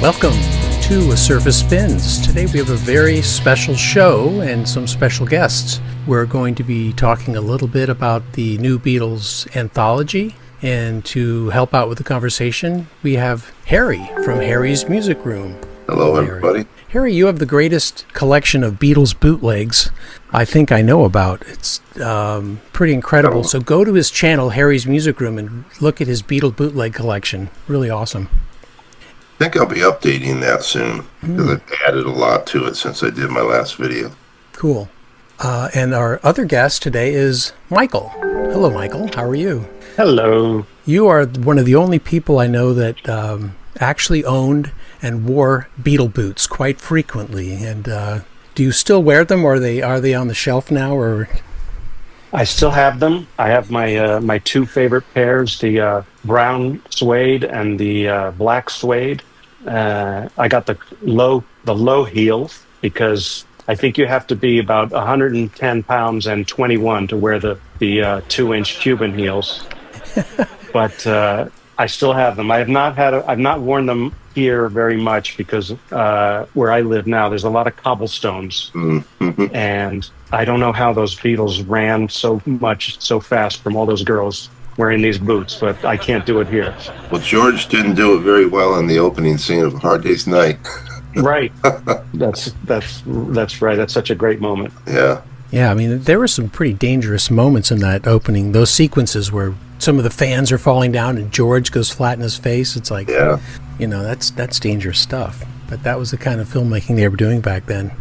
Welcome to A Surface Spins. Today we have a very special show and some special guests. We're going to be talking a little bit about the new Beatles Anthology, and to help out with the conversation, we have Harry from Harry's Music Room. Hello, everybody. Harry, you have the greatest collection of Beatles bootlegs I think I know about. It's pretty incredible. So go to his channel, Harry's Music Room, and look at his Beatle bootleg collection. Really awesome. I think I'll be updating that soon because I've added a lot to it since I did my last video. Cool. And our other guest today is Michael. Hello, Michael. How are you? Hello. You are one of the only people I know that actually owned and wore Beatle boots quite frequently. And do you still wear them, or are they on the shelf now? Or I still have them. I have my two favorite pairs, the brown suede and the black suede. I got the low heels because I think you have to be about 110 pounds and 21 to wear the 2-inch Cuban heels. But I still have them. I've not worn them here very much because where I live now, there's a lot of cobblestones, and I don't know how those Beatles ran so fast from all those girls wearing these boots, but I can't do it here. Well, George didn't do it very well in the opening scene of A Hard Day's Night. Right. That's right. That's such a great moment. Yeah. Yeah, I mean, there were some pretty dangerous moments in that opening. Those sequences where some of the fans are falling down and George goes flat in his face. It's like, Yeah. you know, that's dangerous stuff. But that was the kind of filmmaking they were doing back then.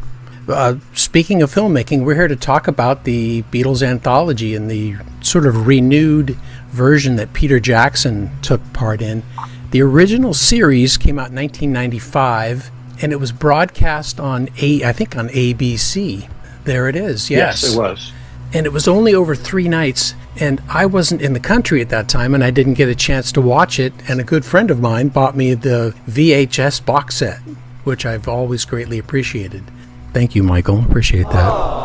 Speaking of filmmaking, we're here to talk about the Beatles Anthology and the sort of renewed version that Peter Jackson took part in. The original series came out in 1995, and it was broadcast on I think on ABC. There it is. Yes, it was. And it was only over 3 nights, and I wasn't in the country at that time, and I didn't get a chance to watch it, and a good friend of mine bought me the VHS box set, which I've always greatly appreciated. Thank you, Michael. Appreciate that.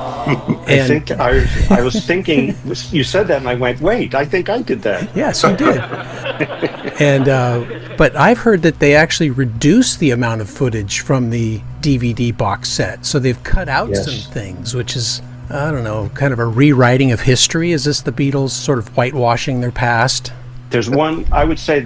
I was thinking, you said that, and I went, wait, I think I did that. Yes, you did. And but I've heard that they actually reduced the amount of footage from the DVD box set, so they've cut out some things, which is, I don't know, kind of a rewriting of history. Is this the Beatles sort of whitewashing their past? There's one, I would say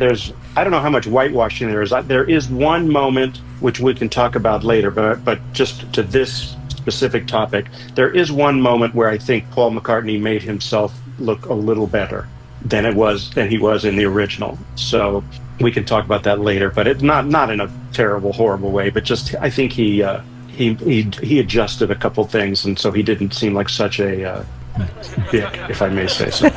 I don't know how much whitewashing there is. There is one moment, which we can talk about later, but just to this specific topic, there is one moment where I think Paul McCartney made himself look a little better than he was in the original. So we can talk about that later, but it's not in a terrible, horrible way, but just I think he adjusted a couple things, and so he didn't seem like such a dick, if I may say so.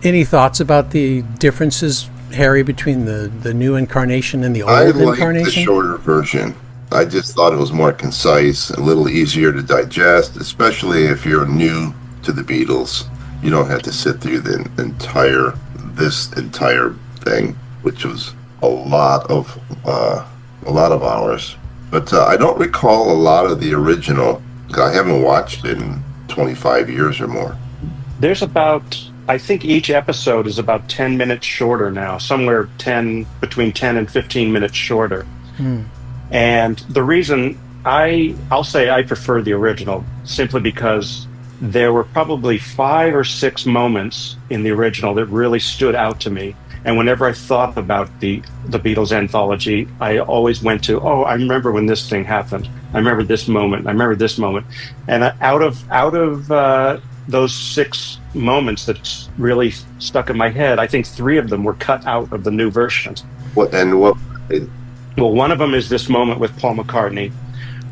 Any thoughts about the differences, Harry, between the new incarnation and the old incarnation? I like the shorter version. I just thought it was more concise, a little easier to digest, especially if you're new to the Beatles. You don't have to sit through this entire thing, which was a lot of hours. But I don't recall a lot of the original. I haven't watched it in 25 years or more. There's I think each episode is about 10 minutes shorter now, somewhere between 10 and 15 minutes shorter. And the reason I'll say I prefer the original simply because there were probably 5 or 6 moments in the original that really stood out to me. And whenever I thought about the Beatles Anthology, I always went to, I remember when this thing happened. I remember this moment. I remember this moment. And out of those 6 moments that really stuck in my head, I think 3 of them were cut out of the new version. What? Well, one of them is this moment with Paul McCartney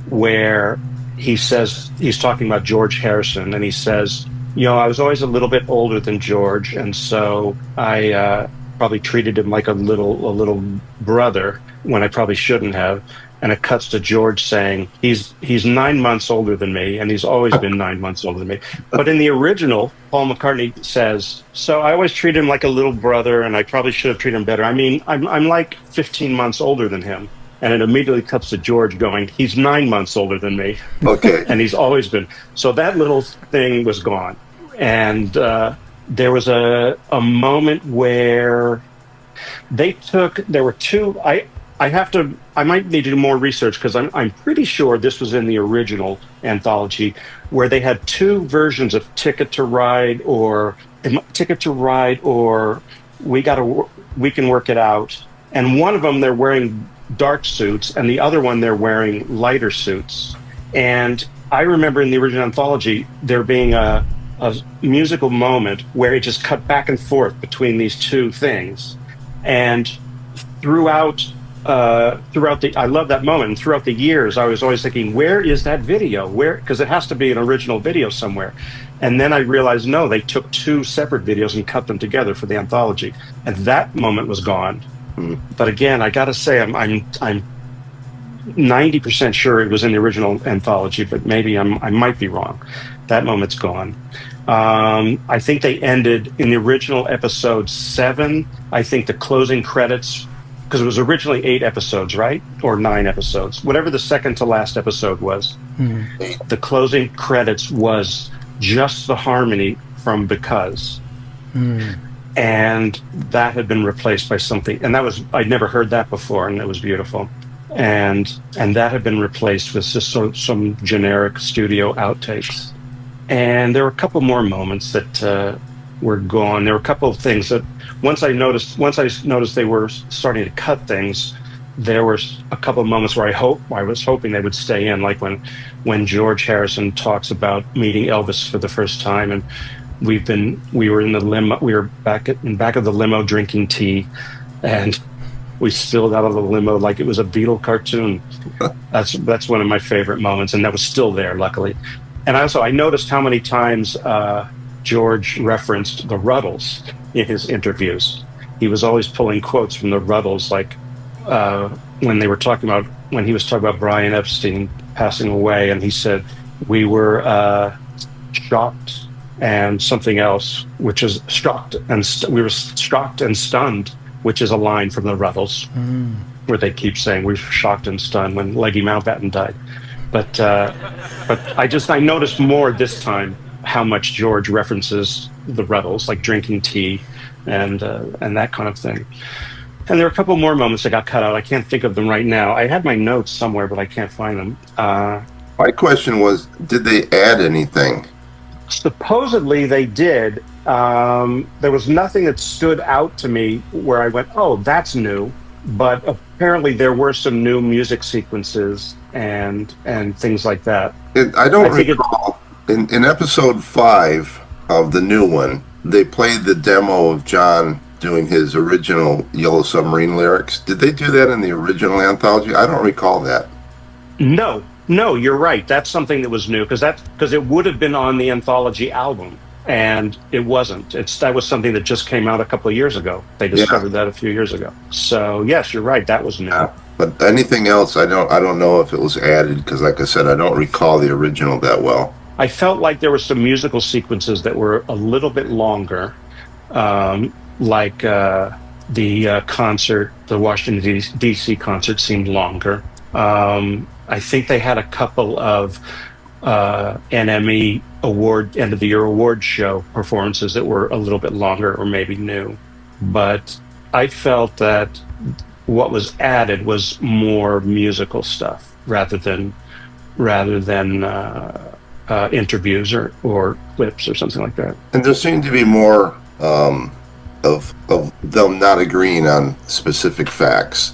where he says, he's talking about George Harrison, and he says, I was always a little bit older than George, and so I probably treated him like a little brother when I probably shouldn't have. And it cuts to George saying, he's 9 months older than me, and he's always been 9 months older than me. But in the original, Paul McCartney says, so I always treated him like a little brother, and I probably should have treated him better. I mean, I'm like 15 months older than him. And it immediately cuts to George going, he's 9 months older than me. Okay. And he's always been. So that little thing was gone. And there was a moment where There were two. I might need to do more research because I'm pretty sure this was in the original anthology where they had two versions of Ticket to Ride or We Can Work It Out. And one of them they're wearing dark suits and the other one they're wearing lighter suits. And I remember in the original anthology there being a musical moment where it just cut back and forth between these two things. And throughout I love that moment. And throughout the years, I was always thinking, where is that video? Because it has to be an original video somewhere. And then I realized, no, they took two separate videos and cut them together for the anthology. And that moment was gone. But again, I got to say, I'm 90% sure it was in the original anthology, but maybe I might be wrong. That moment's gone. I think they ended in the original episode 7. I think the closing credits, because it was originally 8 episodes, right? Or 9 episodes, whatever the second to last episode was. Mm-hmm. The closing credits was just the harmony from Because. And that had been replaced by something, and I'd never heard that before, and it was beautiful. And that had been replaced with just some generic studio outtakes. And there were a couple more moments that were gone. There were a couple of things that once I noticed they were starting to cut things, there were a couple of moments where I was hoping they would stay in, like when George Harrison talks about meeting Elvis for the first time, and we were in the limo, we were back of the limo drinking tea, and we spilled out of the limo like it was a Beatle cartoon. That's one of my favorite moments, and that was still there, luckily. And I noticed how many times George referenced the Ruddles in his interviews. He was always pulling quotes from the Ruddles, like when he was talking about Brian Epstein passing away, and he said, we were shocked and something else, which is shocked, and we were shocked and stunned, which is a line from the Ruddles, where they keep saying we were shocked and stunned when Leggy Mountbatten died. But I noticed more this time how much George references the Ruddles, like drinking tea and that kind of thing. And there are a couple more moments that got cut out. I can't think of them right now. I had my notes somewhere, but I can't find them. My question was, did they add anything? Supposedly they did. There was nothing that stood out to me where I went, oh, that's new. But apparently there were some new music sequences and things like that. I don't recall. In episode 5 of the new one, they played the demo of John doing his original Yellow Submarine lyrics. Did they do that in the original anthology? I don't recall that. No, you're right. That's something that was new because it would have been on the anthology album, and it wasn't. That was something that just came out a couple of years ago. They discovered that a few years ago. So yes, you're right. That was new. But anything else, I don't know if it was added because, like I said, I don't recall the original that well. I felt like there were some musical sequences that were a little bit longer, like the concert, the Washington D.C. concert seemed longer. I think they had a couple of NME award end of the year award show performances that were a little bit longer or maybe new, but I felt that what was added was more musical stuff rather than interviews or clips or something like that. And there seemed to be more of them not agreeing on specific facts.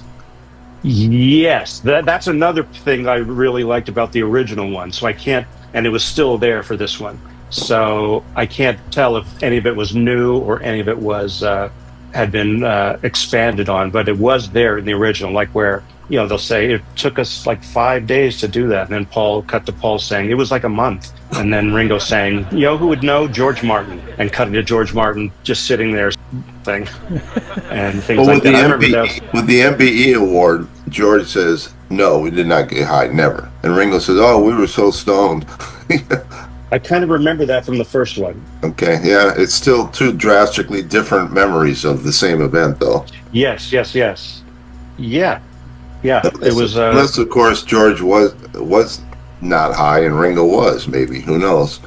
Yes, that's another thing I really liked about the original one. So I can't, and it was still there for this one. So I can't tell if any of it was new or any of it was had been expanded on, but it was there in the original. Like where they'll say it took us like 5 days to do that, and then Paul cut to Paul saying it was like a month, and then Ringo saying, who would know? George Martin, and cutting to George Martin just sitting there thing and things like that. With the MBE award, George says, no, we did not get high, never. And Ringo says, oh, we were so stoned. I kind of remember that from the first one. Okay, yeah, it's still two drastically different memories of the same event, though. Yes. Yeah. It was. Unless, of course, George was not high and Ringo was. Maybe, who knows?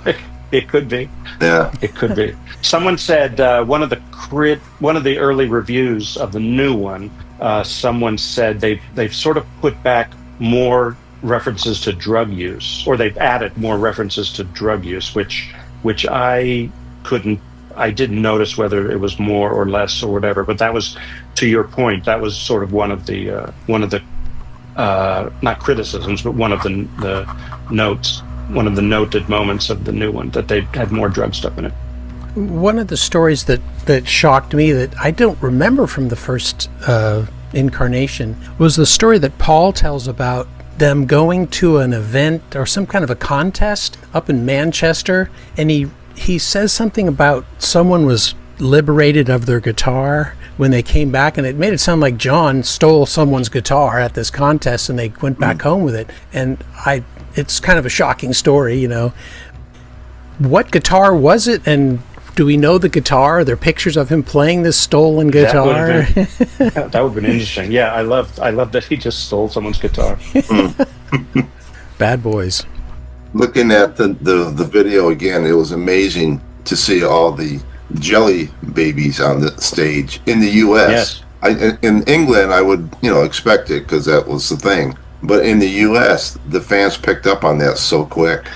It could be. Yeah. It could be. Someone said one of the early reviews of the new one. Someone said they've sort of put back more references to drug use, or they've added more references to drug use, which I didn't notice whether it was more or less or whatever. But that was, to your point, that was sort of one of the not criticisms, but one of the notes. One of the noted moments of the new one, that they had more drug stuff in it. One of the stories that shocked me that I don't remember from the first incarnation was the story that Paul tells about them going to an event or some kind of a contest up in Manchester, and he says something about someone was liberated of their guitar when they came back, and it made it sound like John stole someone's guitar at this contest and they went back home with it. And it's kind of a shocking story, you know. What guitar was it, and do we know the guitar? Are there pictures of him playing this stolen guitar? That would have been interesting. Yeah, I love that he just stole someone's guitar. Bad boys. Looking at the video again, it was amazing to see all the jelly babies on the stage in the U.S. Yes. In England, I would expect it because that was the thing. But in the U.S., the fans picked up on that so quick.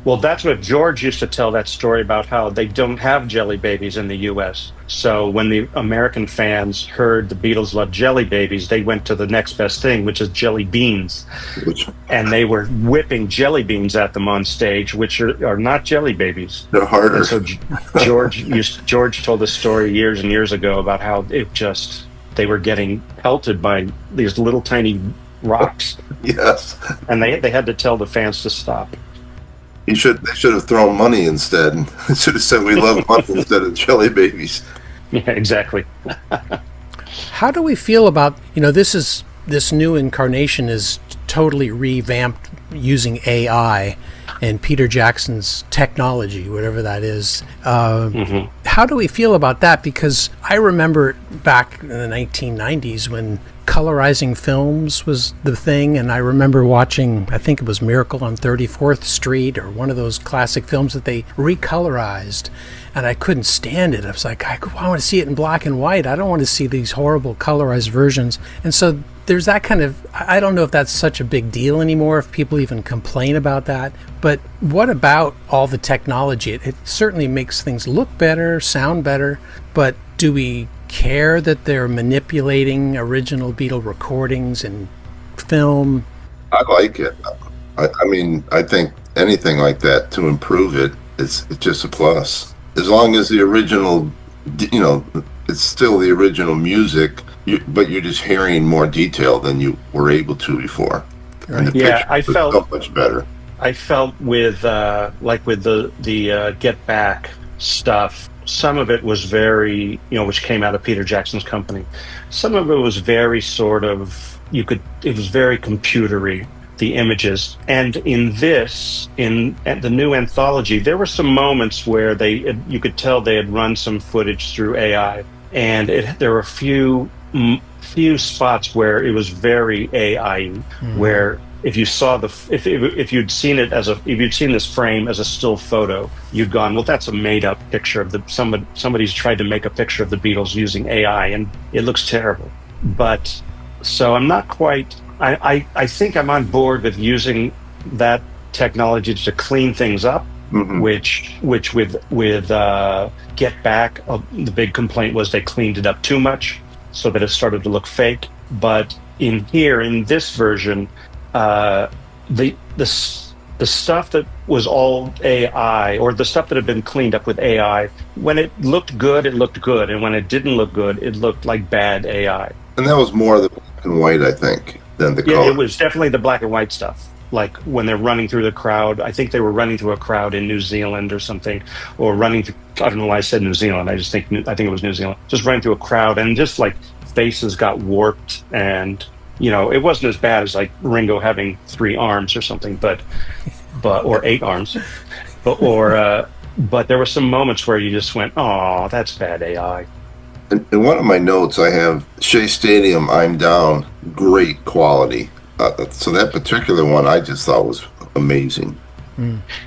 Well, that's what George used to tell that story about, how they don't have jelly babies in the U.S. So when the American fans heard the Beatles loved jelly babies, they went to the next best thing, which is jelly beans. And they were whipping jelly beans at them on stage, which are not jelly babies. They're harder. And so George told the story years and years ago about how they were getting pelted by these little tiny rocks. Yes. And they had to tell the fans to stop. They should have thrown money instead. They should have said we love money instead of jelly babies. Yeah, exactly. How do we feel about, this new incarnation is totally revamped using AI and Peter Jackson's technology, whatever that is. How do we feel about that? Because I remember back in the 1990s when colorizing films was the thing, and I remember watching, I think it was Miracle on 34th Street, or one of those classic films that they recolorized, and I couldn't stand it. I was like, I want to see it in black and white. I don't want to see these horrible colorized versions. And so there's that kind of, I don't know if that's such a big deal anymore, if people even complain about that. But what about all the technology? It certainly makes things look better, sound better, but do we care that they're manipulating original Beatle recordings and film? I like it. I think anything like that to improve it, it's just a plus. As long as the original, it's still the original music, but you're just hearing more detail than you were able to before. Right. And I felt so much better. I felt with the Get Back stuff, some of it was very, which came out of Peter Jackson's company. Some of it was very sort of, it was very computery, the images. And in the new anthology, there were some moments where you could tell they had run some footage through AI. And there were a few spots where it was very AI, where if you saw if you'd seen this frame as a still photo, you'd gone, well, that's a made up picture of somebody's tried to make a picture of the Beatles using AI, and it looks terrible. But so I'm not quite. I think I'm on board with using that technology to clean things up. Mm-hmm. Which with Get Back, the big complaint was they cleaned it up too much, so that it started to look fake. But in this version, the stuff that was all AI, or the stuff that had been cleaned up with AI, when it looked good, and when it didn't look good, it looked like bad AI. And that was more the black and white, I think, than the color. Yeah, it was definitely the black and white stuff. Like when they're running through the crowd, I think they were running through a crowd in New Zealand or something, or running through, I don't know why I said New Zealand. I think it was New Zealand. Just running through a crowd, and just like faces got warped, and it wasn't as bad as like Ringo having 3 arms or something, but or 8 arms, but there were some moments where you just went, oh, that's bad AI. In one of my notes, I have Shea Stadium, I'm Down, great quality. So that particular one I just thought was amazing.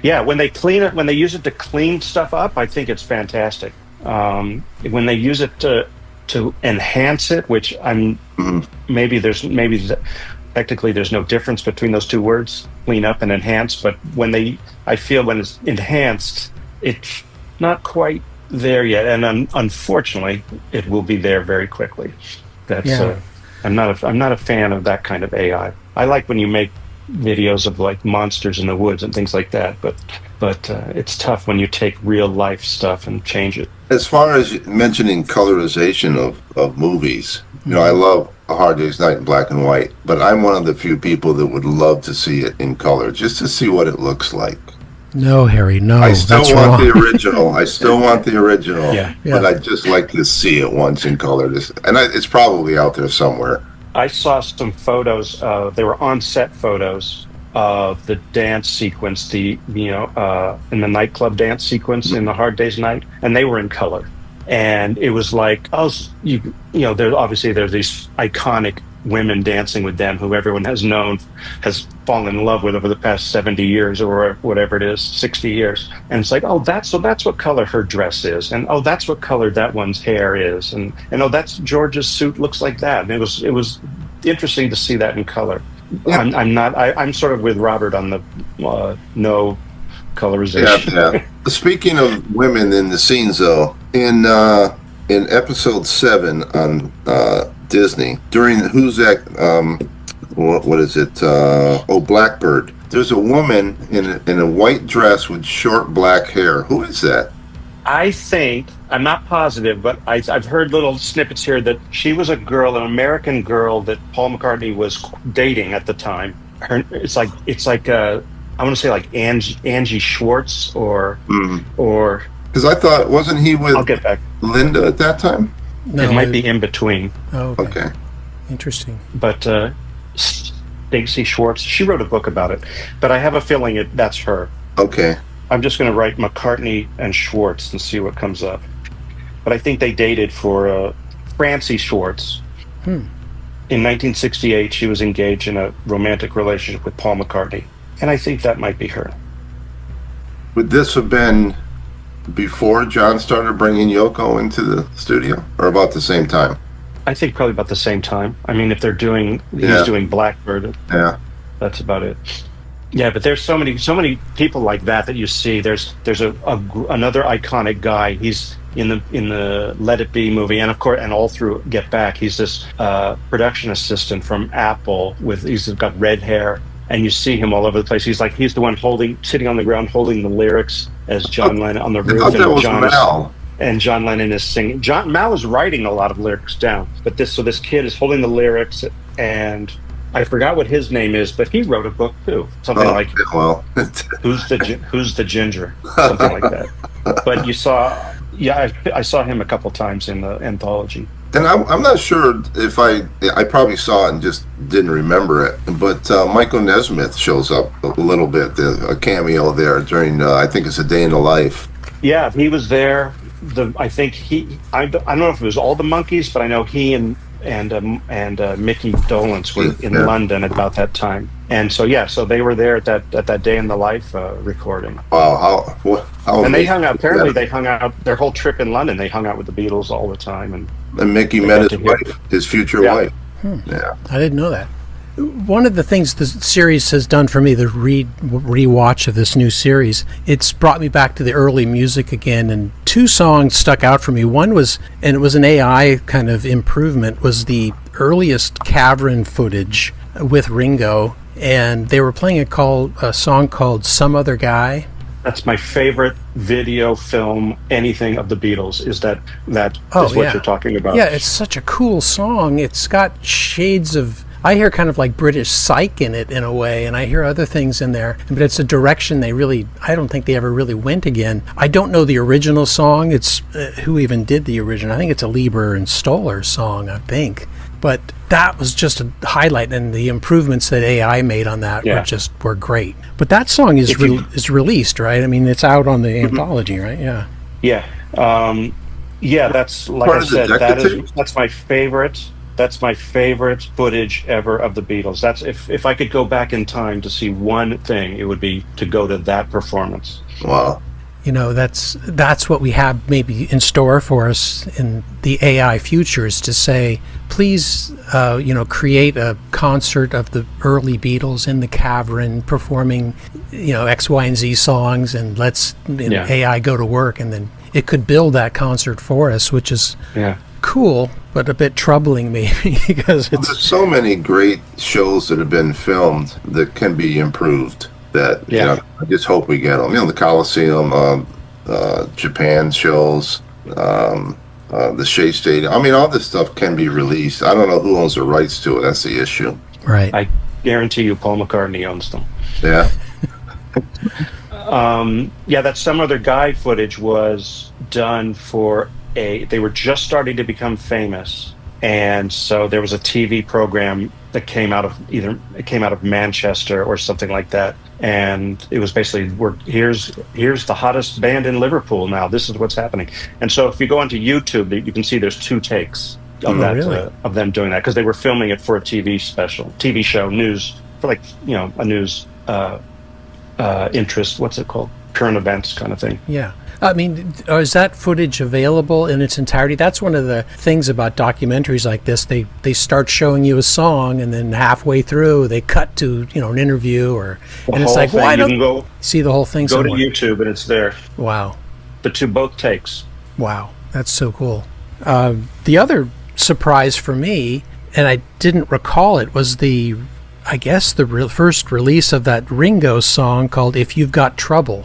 Yeah, when they clean it, when they use it to clean stuff up, I think it's fantastic. When they use it to enhance it, which I'm Mhm. maybe technically there's no difference between those two words, clean up and enhance. But I feel when it's enhanced, it's not quite there yet, and unfortunately, it will be there very quickly. That's Yeah. I'm not a fan of that kind of AI. I like when you make videos of like monsters in the woods and things like that, but it's tough when you take real life stuff and change it. As far as mentioning colorization of movies, I Mhm. love A Hard Day's Night in black and white, but I'm one of the few people that would love to see it in color just to see what it looks like. No, Harry, I no, that's still want wrong. the original. I still want the original, Yeah. but Yeah. I'd just like to see it once in color. It's probably out there somewhere. I saw some photos. They were on-set photos of the dance sequence, in the nightclub dance sequence in the Hard Day's Night, and they were in color. And it was like, oh, there's these iconic women dancing with them who everyone has fallen in love with over the past 70 years or whatever it is, 60 years. And it's like, oh, that's what color her dress is, and oh, that's what color that one's hair is, and oh, that's George's suit looks like that. And it was interesting to see that in color. Yeah, I'm sort of with Robert on the no yeah, colorization. yeah. Speaking of women in the scenes, though, in episode 7 on Disney, during who's that? What is it? Blackbird. There's a woman in a white dress with short black hair. Who is that? I think I'm not positive, but I've heard little snippets here that she was an American girl that Paul McCartney was dating at the time. I want to say like Angie Schwartz or Because I thought, wasn't he I'll with get back. Linda at that time? No, It might be in between, Oh, okay. Okay. Interesting. but Stacey Schwartz. She wrote a book about it, but I have a feeling that's her. Okay. I'm just going to write McCartney and Schwartz and see what comes up. But I think they dated for Francie Schwartz. In 1968, she was engaged in a romantic relationship with Paul McCartney, and I think that might be her. Would this have been before John started bringing Yoko into the studio, or about the same time? I think probably about the same time. I mean, if he's doing Blackbird, Yeah. that's about it. Yeah, but there's so many people like that you see. There's another iconic guy. He's in the Let It Be movie, and of course, and all through Get Back, he's this production assistant from Apple he's got red hair, and you see him all over the place. He's the one sitting on the ground holding the lyrics as John Lennon on the I roof, thought that was Mal. and John Lennon is singing. Mal is writing a lot of lyrics down, but this kid is holding the lyrics, and I forgot what his name is, but he wrote a book too, something like Well, Who's the Ginger, something like that. But I saw him a couple times in the anthology. and I'm not sure if I probably saw it and just didn't remember it, but Michael Nesmith shows up a little bit, a cameo there during I think it's A Day in the Life. Yeah, he was there. I don't know if it was all the Monkees, but I know he and Mickey Dolenz were in London at about that time, and so they were there at that Day in the Life recording. Wow, how And they amazing. hung out. Apparently, they hung out their whole trip in London. They hung out with the Beatles all the time, And Mickey they met got his to hear- wife, his future Yeah. wife. Yeah. I didn't know that. One of the things the series has done for me, the rewatch of this new series, it's brought me back to the early music again, and two songs stuck out for me. One was, and it was an AI kind of improvement, was the earliest cavern footage with Ringo, and they were playing a song called Some Other Guy. That's my favorite video film, anything of the Beatles, is that Oh, is what yeah. you're talking about. Yeah, it's such a cool song. It's got shades of, I hear kind of like British psych in it in a way, and I hear other things in there, but it's a direction I don't think they ever really went again. I don't know the original song. It's who even did the original. I think it's a Lieber and Stoller song, I think. But that was just a highlight, and the improvements that AI made on that were great. But that song is released, right? I mean, it's out on the anthology, right? Yeah. Yeah. Yeah, that's like Part I of the said, Decca tapes? that's my favorite. That's my favorite footage ever of the Beatles. That's if I could go back in time to see one thing, it would be to go to that performance. Wow. That's what we have maybe in store for us in the AI future, is to say, please, create a concert of the early Beatles in the cavern performing, X, Y, and Z songs, and let's AI go to work, and then it could build that concert for us, which is cool, but a bit troubling maybe because there's so many great shows that have been filmed that can be improved. That I just hope we get them. The Coliseum, Japan shows, the Shea Stadium. All this stuff can be released. I don't know who owns the rights to it. That's the issue. Right. I guarantee you, Paul McCartney owns them. Yeah. That Some Other Guy footage was done for they were just starting to become famous, and so there was a TV program that came out of Manchester or something like that, and it was basically, here's the hottest band in Liverpool now. This is what's happening. And so if you go onto YouTube, you can see there's 2 takes of of them doing that, because they were filming it for a TV show, news, for a news interest. What's it called? Current events kind of thing. Yeah. Is that footage available in its entirety? That's one of the things about documentaries like this. They start showing you a song, and then halfway through they cut to an interview, and it's like, why don't you see the whole thing? Go to YouTube and it's there. Wow. Both takes. Wow, that's so cool. The other surprise for me, and I didn't recall it, was the first release of that Ringo song called "If You've Got Trouble,"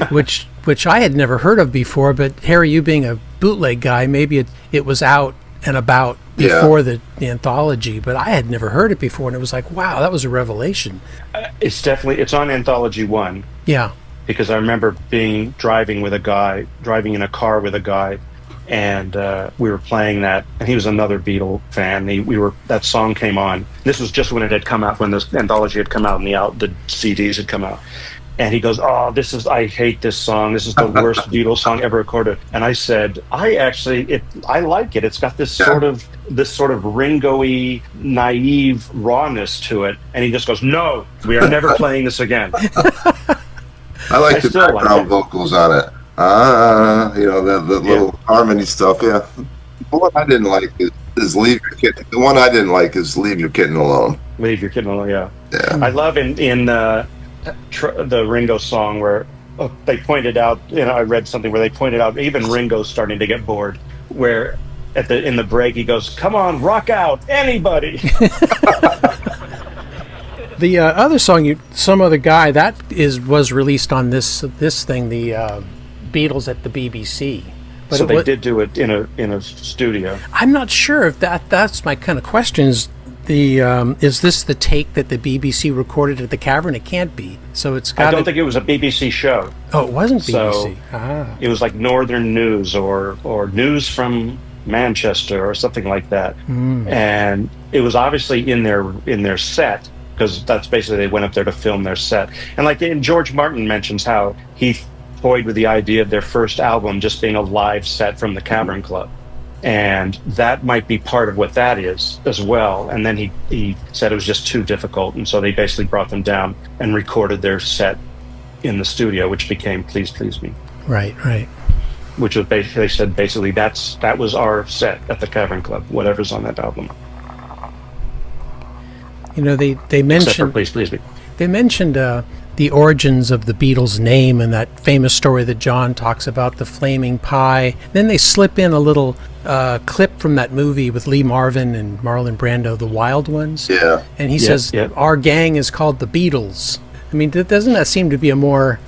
which I had never heard of before. But Harry, you being a bootleg guy, maybe it was out and about before the anthology, but I had never heard it before, and it was like, wow, that was a revelation. It's on Anthology 1. Yeah. Because I remember driving in a car with a guy, and we were playing that, and he was another Beatle fan. That song came on. This was just when it had come out, when this anthology had come out and the CDs had come out. And he goes, "Oh, I hate this song. This is the worst Beatles song ever recorded." And I said, I like it. It's got this sort of Ringo-y, naive rawness to it. And he just goes, "No, we are never playing this again." I like the background vocals on it. The little harmony stuff. Yeah. The one I didn't like is "Leave Your Kitten." The one I didn't like is "Leave Your Kitten Alone." Leave Your Kitten Alone. Yeah. Yeah. I love in the Ringo song where they pointed out. I read something where they pointed out even Ringo's starting to get bored. Where in the break he goes, "Come on, rock out, anybody." The other song, "Some Other Guy," was released on this thing, the Beatles at the BBC. But so they did do it in a studio. I'm not sure if that's my kind of question. Is this the take that the BBC recorded at the cavern? It can't be. So it's got. I don't think it was a BBC show. Oh, it wasn't BBC. So it was like Northern News or News from Manchester or something like that. And it was obviously in their set, because that's basically, they went up there to film their set. And George Martin mentions how he toyed with the idea of their first album just being a live set from the Cavern Club. And that might be part of what that is as well. And then he said it was just too difficult. And so they basically brought them down and recorded their set in the studio, which became Please Please Me. Right. Which was basically, they said basically that was our set at the Cavern Club, whatever's on that album. They mentioned, except for Please Please Me. They mentioned the origins of the Beatles' name and that famous story that John talks about, the flaming pie. Then they slip in a little clip from that movie with Lee Marvin and Marlon Brando, The Wild Ones. Yeah. And he says, our gang is called the Beatles. Doesn't that seem to be a more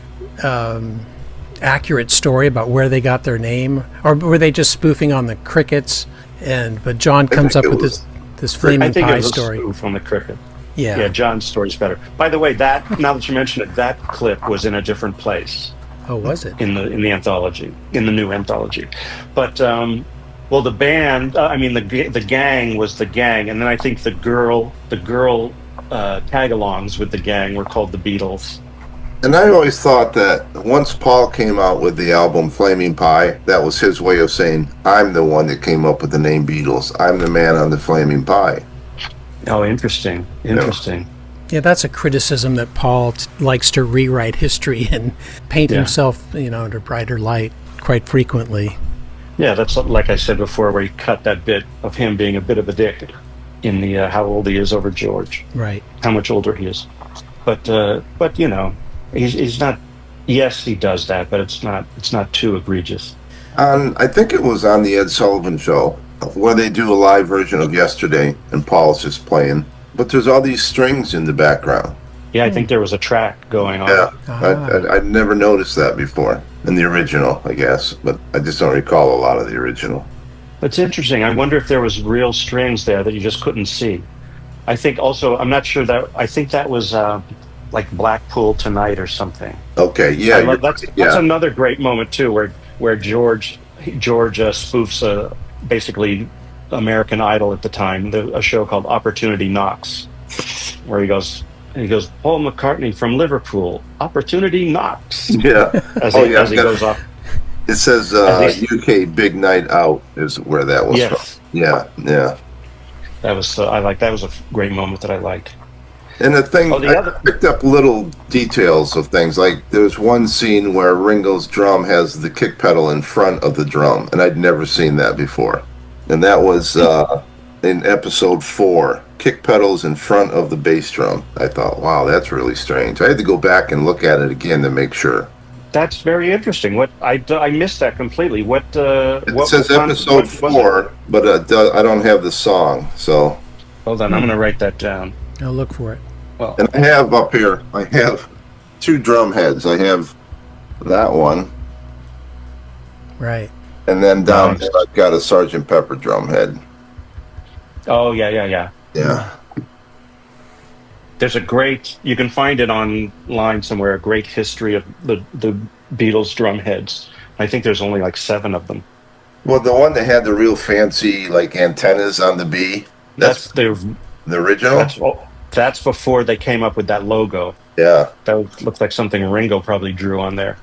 accurate story about where they got their name? Or were they just spoofing on the Crickets? But John comes up with this flaming pie story. I think it was a spoof on the Cricket. Yeah, John's story's better. By the way, now that you mention it, that clip was in a different place. Oh, was it? In the anthology, in the new anthology. But the band, the gang was the gang, and then I think the girl tag-alongs with the gang were called the Beatles. And I always thought that once Paul came out with the album Flaming Pie, that was his way of saying, I'm the one that came up with the name Beatles. I'm the man on the Flaming Pie. Oh, interesting. Interesting. Yeah, that's a criticism that Paul likes to rewrite history and paint himself, into a brighter light quite frequently. Yeah, that's like I said before, where he cut that bit of him being a bit of a dick in the how old he is over George. Right. How much older he is. But he's not. Yes, he does that, but it's not too egregious. I think it was on the Ed Sullivan Show where they do a live version of Yesterday, and Paul's just playing. But there's all these strings in the background. Yeah, I think there was a track going on. Yeah, I'd never noticed that before in the original, I guess, but I just don't recall a lot of the original. It's interesting. I wonder if there was real strings there that you just couldn't see. I think also, I'm not sure I think that was like Blackpool Tonight or something. Okay, yeah. That's another great moment too, where George spoofs basically American Idol at the time, a show called Opportunity Knocks, where he goes, Paul McCartney from Liverpool, Opportunity Knocks. Yeah. As he goes off. It says UK Big Night Out is where that was from. Yeah. That was that was a great moment that I liked. And I picked up little details of things. Like there's one scene where Ringo's drum has the kick pedal in front of the drum, and I'd never seen that before. And that was in episode 4, kick pedals in front of the bass drum. I thought, wow, that's really strange. I had to go back and look at it again to make sure. That's very interesting. What I missed that completely. It says episode 4, but I don't have the song. So hold on, I'm going to write that down. I'll look for it. Well, and I have up here. I have 2 drum heads. I have that one, right, and then down there I've got a Sgt. Pepper drum head. Oh yeah. There's you can find it online somewhere, a great history of the Beatles drum heads. I think there's only like 7 of them. Well, the one that had the real fancy like antennas on the B, that's the original? That's before they came up with that logo. Yeah. That looked like something Ringo probably drew on there.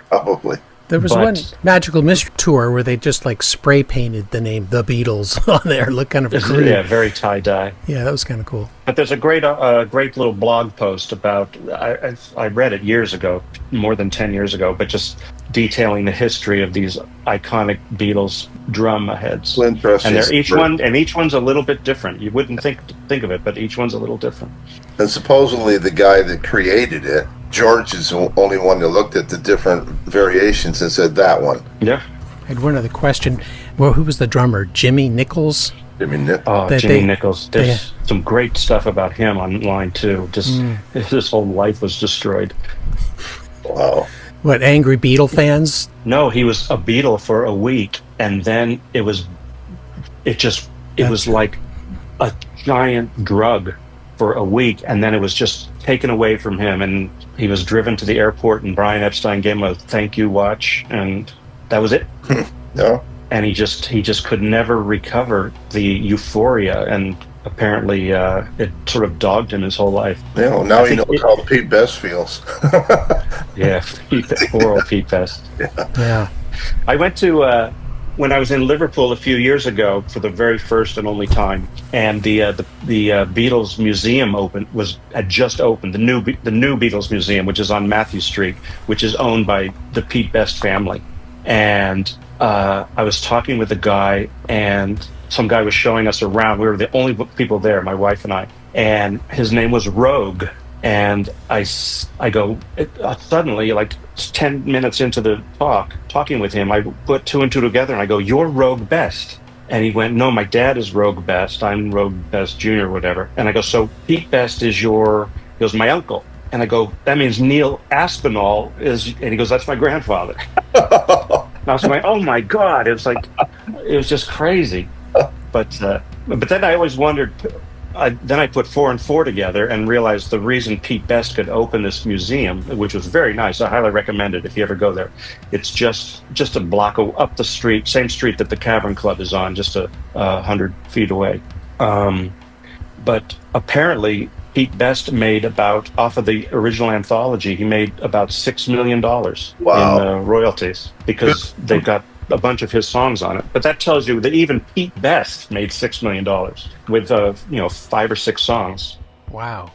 Probably. There was one Magical Mystery Tour where they just like spray painted the name The Beatles on there. Look kind of crude. Yeah, very tie-dye. Yeah, that was kind of cool. But there's a great little blog post about, I read it years ago, more than 10 years ago, but just detailing the history of these iconic Beatles drum heads. Interesting. And each one's a little bit different. You wouldn't think of it, but each one's a little different. And supposedly the guy that created it, George, is the only one that looked at the different variations and said that one. Yeah. I had one other question. Well, who was the drummer? Jimmy Nichols? Jimmy Nichols. Oh, Jimmy Nichols. There's some great stuff about him online too. Just his whole life was destroyed. Wow. What, angry Beatle fans? No, he was a Beatle for a week, and then it was like a giant drug for a week, and then it was just taken away from him, and he was driven to the airport, and Brian Epstein gave him a thank you watch, and that was it. No. And he just could never recover the euphoria, and apparently it sort of dogged him his whole life. Yeah, well, now he knows how Pete Best feels. Yeah, poor old Pete Best. Yeah. I went to when I was in Liverpool a few years ago for the very first and only time, and the Beatles Museum had just opened, the new Beatles Museum, which is on Matthew Street, which is owned by the Pete Best family. And I was talking with a guy, and some guy was showing us around. We were the only people there, my wife and I, and his name was Rogue. And I go, suddenly, like 10 minutes into the talking with him, I put 2 and 2 together, and I go, "You're Rogue Best." And he went, "No, my dad is Rogue Best. I'm Rogue Best Jr., whatever." And I go, "So Pete Best is he goes, "My uncle." And I go, "That means Neil Aspinall is," and he goes, "That's my grandfather." And I was going, "Oh my God." It was just crazy. But then I always wondered, then I put 4 and 4 together and realized the reason Pete Best could open this museum, which was very nice. I highly recommend it if you ever go there. It's just a block up the street, same street that the Cavern Club is on, just 100 feet away. But apparently Pete Best made off of the original anthology, he made about $6 million in Wow. royalties because they've got a bunch of his songs on it. But that tells you that even Pete Best made $6 million with 5 or 6 songs. Wow.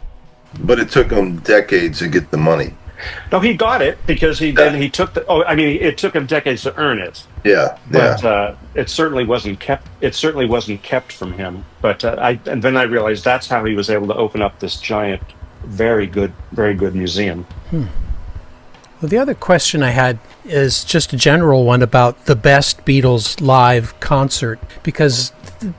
But it took him decades to get the money. No, he got it because he took the. Oh, I mean, it took him decades to earn it. Yeah, But it certainly wasn't kept. It certainly wasn't kept from him. But and then I realized that's how he was able to open up this giant, very good museum. Well, the other question I had is just a general one about the best Beatles live concert, because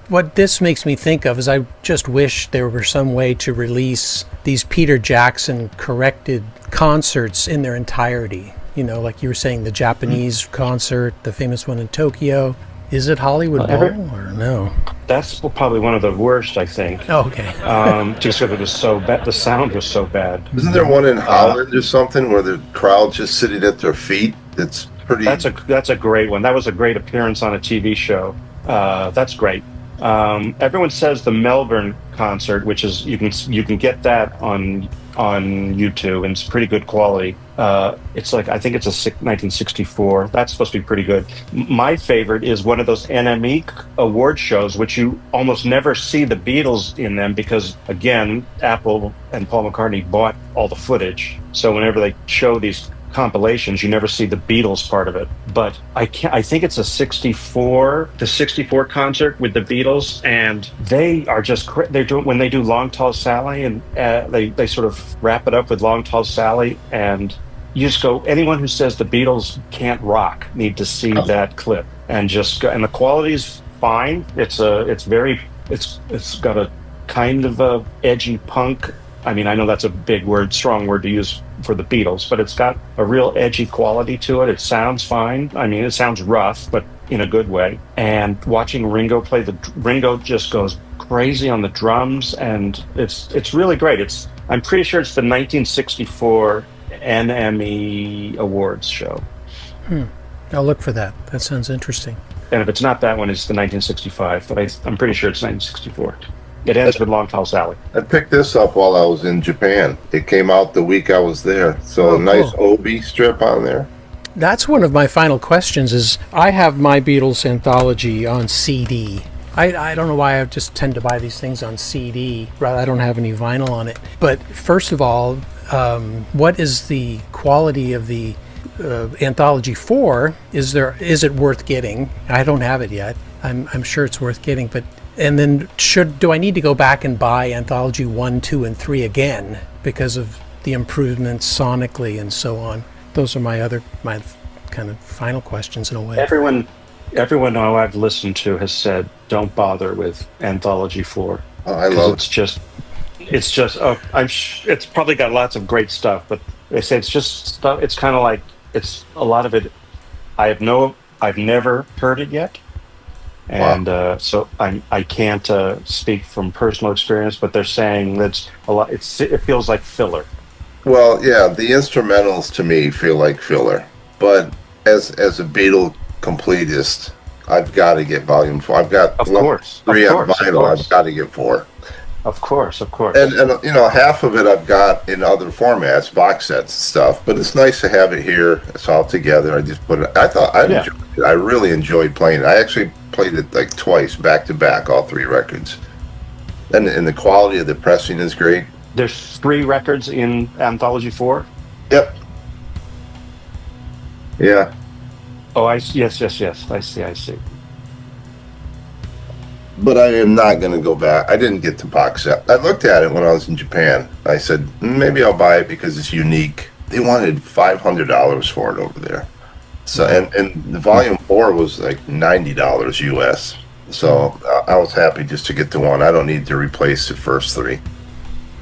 what this makes me think of is I just wish there were some way to release these Peter Jackson corrected concerts in their entirety. You know, like you were saying, the Japanese concert, the famous one in Tokyo. Is it Hollywood Bowl or no? That's probably one of the worst, I think. Oh, okay. Just because it was so bad. The sound was so bad. Isn't there one in Holland or something where the crowd's just sitting at their feet? It's pretty. That's a great one. That was a great appearance on a TV show. That's great. Everyone says the Melbourne concert, which is you can get that on YouTube, and it's pretty good quality. It's like, I think it's a 1964. That's supposed to be pretty good. My favorite is one of those NME award shows, which you almost never see the Beatles in them because, again, Apple and Paul McCartney bought all the footage. So whenever they show these compilations, you never see the Beatles part of it. But I think it's the 64 concert with the Beatles, and they are just they're doing, when they do Long Tall Sally, and they sort of wrap it up with Long Tall Sally, and you just go, anyone who says the Beatles can't rock need to see that clip, and just go, and the quality is fine. It's got a kind of a edgy punk. I mean, I know that's a strong word to use for the Beatles, but it's got a real edgy quality to it. It sounds fine. I mean, it sounds rough, but in a good way. And watching Ringo play, Ringo just goes crazy on the drums, and it's really great. I'm pretty sure it's the 1964 NME Awards show. I'll look for that. That sounds interesting. And if it's not that one, it's the 1965, but I'm pretty sure it's 1964. It ends with Long Tall Sally. I picked this up while I was in Japan. It came out the week I was there. So a nice Obi strip on there. That's one of my final questions is I have my Beatles anthology on CD. I don't know why I just tend to buy these things on CD. Rather, I don't have any vinyl on it. But first of all, what is the quality of the Anthology 4? Is it worth getting? I don't have it yet. I'm sure it's worth getting, but and then do I need to go back and buy Anthology 1, 2, and 3 again because of the improvements sonically and so on? Those are my kind of final questions in a way. Everyone who I've listened to has said don't bother with Anthology 4. Oh, I love it. It's probably got lots of great stuff, but they say it's just stuff. It's kind of like it's a lot of it. I've never heard it yet. And so I can't speak from personal experience, but they're saying that's a lot. It feels like filler. Well, yeah, the instrumentals to me feel like filler. But as a Beatle completist, I've got to get Volume 4. I've got 3 on vinyl. I've got to get 4. Of course. And half of it I've got in other formats, box sets and stuff. But it's nice to have it here. It's all together. I just put it. Enjoyed it. I really enjoyed playing it. I actually played it like twice, back to back, all 3 records. And the quality of the pressing is great. There's 3 records in Anthology 4. Yep. Yeah. Oh, yes. I see. But I am not going to go back. I didn't get the box set. I looked at it when I was in Japan. I said, maybe I'll buy it because it's unique. They wanted $500 for it over there. So and the Volume 4 was like $90 US. So I was happy just to get the one. I don't need to replace the first 3.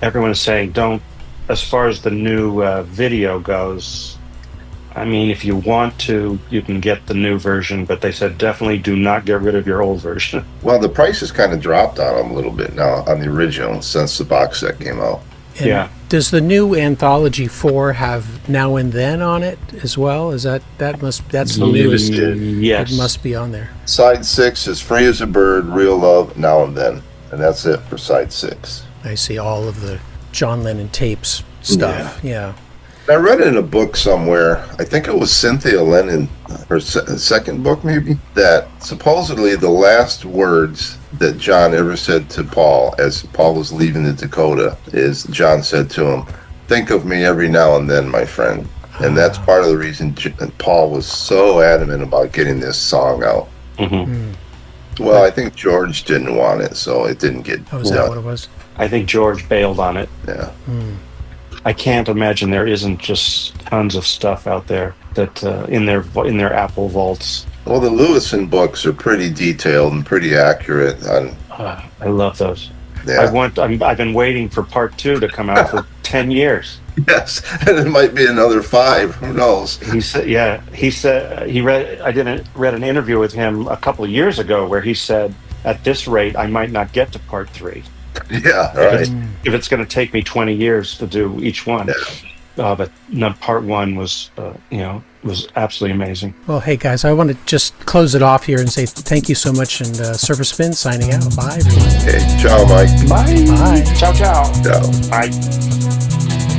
Everyone is saying don't. As far as the new video goes, I mean, if you want to, you can get the new version, but they said definitely do not get rid of your old version. Well, the price has kind of dropped on them a little bit now on the original since the box set came out. And yeah. Does the new Anthology 4 have Now and Then on it as well? That's the newest? Yes. It must be on there. Side 6 is Free as a Bird, Real Love, Now and Then. And that's it for side 6. I see all of the John Lennon tapes stuff. Yeah. I read in a book somewhere, I think it was Cynthia Lennon, her second book maybe, that supposedly the last words that John ever said to Paul as Paul was leaving the Dakota is John said to him, "Think of me every now and then, my friend." And that's part of the reason Paul was so adamant about getting this song out. Well, I think George didn't want it, so it didn't get Oh, is that what it was? I think George bailed on it. Yeah. I can't imagine there isn't just tons of stuff out there that in their Apple vaults. Well, the Lewison books are pretty detailed and pretty accurate on. I love those. Yeah. I've been waiting for part 2 to come out for 10 years. Yes, and it might be another 5. Who knows? He said I read an interview with him a couple of years ago where he said, "At this rate, I might not get to part 3. Yeah, right. If it's going to take me 20 years to do each one." Yeah. But no, part 1 was absolutely amazing. Well, hey guys, I want to just close it off here and say thank you so much. And Surfer Spin signing out. Bye, everyone. Okay, ciao, Mike. Bye. Bye. Ciao, ciao. Ciao. Bye.